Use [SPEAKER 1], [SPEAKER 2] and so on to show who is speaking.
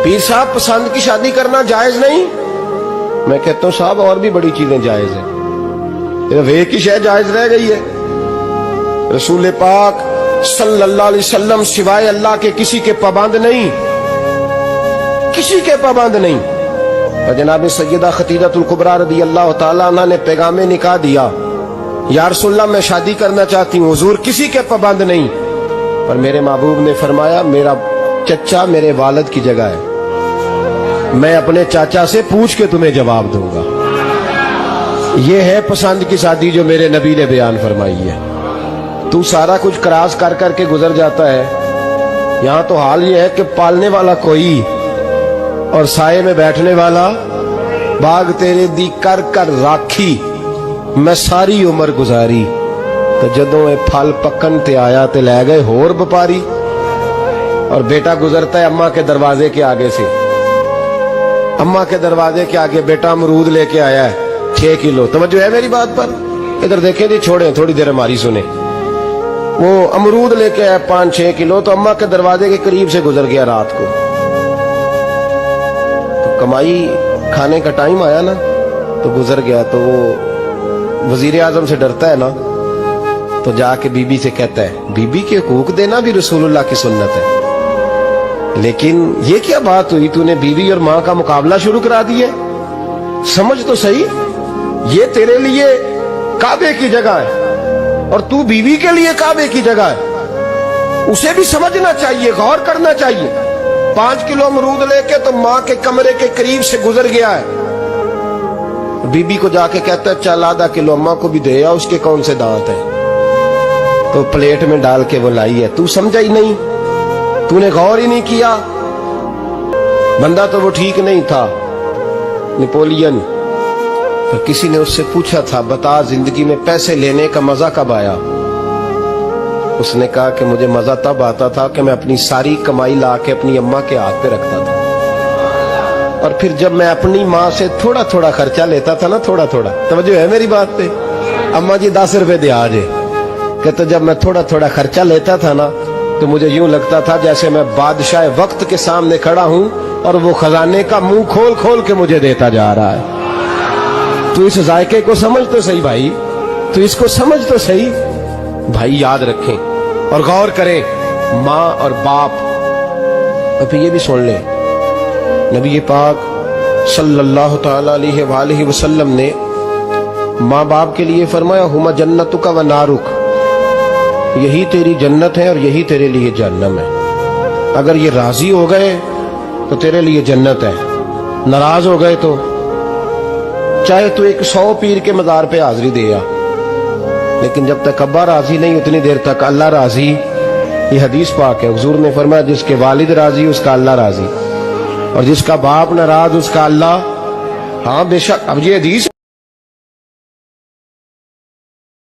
[SPEAKER 1] پیر صاحب پسند کی شادی کرنا جائز نہیں؟ میں کہتا ہوں صاحب اور بھی بڑی چیزیں جائز ہیں، صرف ایک ہی شے جائز رہ گئی ہے۔ رسول پاک صلی اللہ علیہ وسلم سوائے اللہ کے کسی کے پابند نہیں، کسی کے پابند نہیں۔ اور جناب سیدہ خدیجہ الکبریٰ رضی اللہ تعالیٰ عنہ نے پیغام نکاح دیا، یا رسول اللہ میں شادی کرنا چاہتی ہوں، حضور کسی کے پابند نہیں، پر میرے محبوب نے فرمایا میرا چچا میرے والد کی جگہ ہے، میں اپنے چاچا سے پوچھ کے تمہیں جواب دوں گا۔ یہ ہے پسند کی شادی جو میرے نبی نے بیان فرمائی ہے۔ تو سارا کچھ کراس کر کر کے گزر جاتا ہے، یہاں تو حال یہ ہے کہ پالنے والا کوئی اور سائے میں بیٹھنے والا، باغ تیرے دی کر کر راکھی میں ساری عمر گزاری، تو جدوں اے پھل پکن تے آیا تے لے گئے ہور بپاری۔ اور بیٹا گزرتا ہے اماں کے دروازے کے آگے سے، اماں کے دروازے کے آگے بیٹا امرود لے کے آیا ہے 6 کلو۔ توجہ ہے میری بات پر؟ ادھر دیکھیں جی، چھوڑیں تھوڑی دیر ہماری سنیں۔ وہ امرود لے کے آیا 5-6 کلو، تو اماں کے دروازے کے قریب سے گزر گیا رات کو، تو کمائی کھانے کا ٹائم آیا نا تو گزر گیا۔ تو وہ وزیر اعظم سے ڈرتا ہے نا، تو جا کے بی بی سے کہتا ہے بی بی کے حقوق دینا بھی رسول اللہ کی سنت ہے، لیکن یہ کیا بات ہوئی، تو نے بیوی اور ماں کا مقابلہ شروع کرا دیا؟ سمجھ تو صحیح، یہ تیرے لیے کعبے کی جگہ ہے اور تو بیوی کے لیے کعبے کی جگہ ہے، اسے بھی سمجھنا چاہیے، غور کرنا چاہیے۔ 5 کلو امرود لے کے تو ماں کے کمرے کے قریب سے گزر گیا ہے، بی بی کو جا کے کہتا ہے چل آدھا کلو اماں کو بھی دے آ، اس کے کون سے دانت ہیں، تو پلیٹ میں ڈال کے وہ لائی ہے۔ تو سمجھا ہی نہیں، تو نے غور ہی نہیں کیا۔ بندہ تو وہ ٹھیک نہیں تھا، نیپولین، تو کسی نے اس سے پوچھا تھا بتا زندگی میں پیسے لینے کا مزہ کب آیا؟ اس نے کہا کہ مجھے مزہ تب آتا تھا کہ میں اپنی ساری کمائی لا کے اپنی اماں کے ہاتھ پہ رکھتا تھا، اور پھر جب میں اپنی ماں سے تھوڑا تھوڑا خرچہ لیتا تھا نا، تھوڑا تھوڑا، توجہ ہے میری بات پہ؟ اماں جی 10 روپے دے آجے، کہتا جب میں تھوڑا تھوڑا خرچہ لیتا تھا نا تو مجھے یوں لگتا تھا جیسے میں بادشاہ وقت کے سامنے کھڑا ہوں اور وہ خزانے کا منہ کھول کھول کے مجھے دیتا جا رہا ہے۔ تو اس ذائقے کو سمجھ تو صحیح بھائی، تو اس کو سمجھ تو صحیح بھائی، یاد رکھیں اور غور کریں۔ ماں اور باپ، اب یہ بھی سن لیں، نبی پاک صلی اللہ تعالی علیہ وآلہ وسلم نے ماں باپ کے لیے فرمایا ہما جنتک و نارک، یہی تیری جنت ہے اور یہی تیرے لیے جہنم ہے۔ اگر یہ راضی ہو گئے تو تیرے لیے جنت ہے، ناراض ہو گئے تو چاہے تو 100 پیر کے مزار پہ حاضری دے آ، لیکن جب تک ابا راضی نہیں اتنی دیر تک اللہ راضی۔ یہ حدیث پاک ہے، حضور نے فرمایا جس کے والد راضی اس کا اللہ راضی، اور جس کا باپ ناراض اس کا اللہ، ہاں بے شک۔ اب یہ حدیث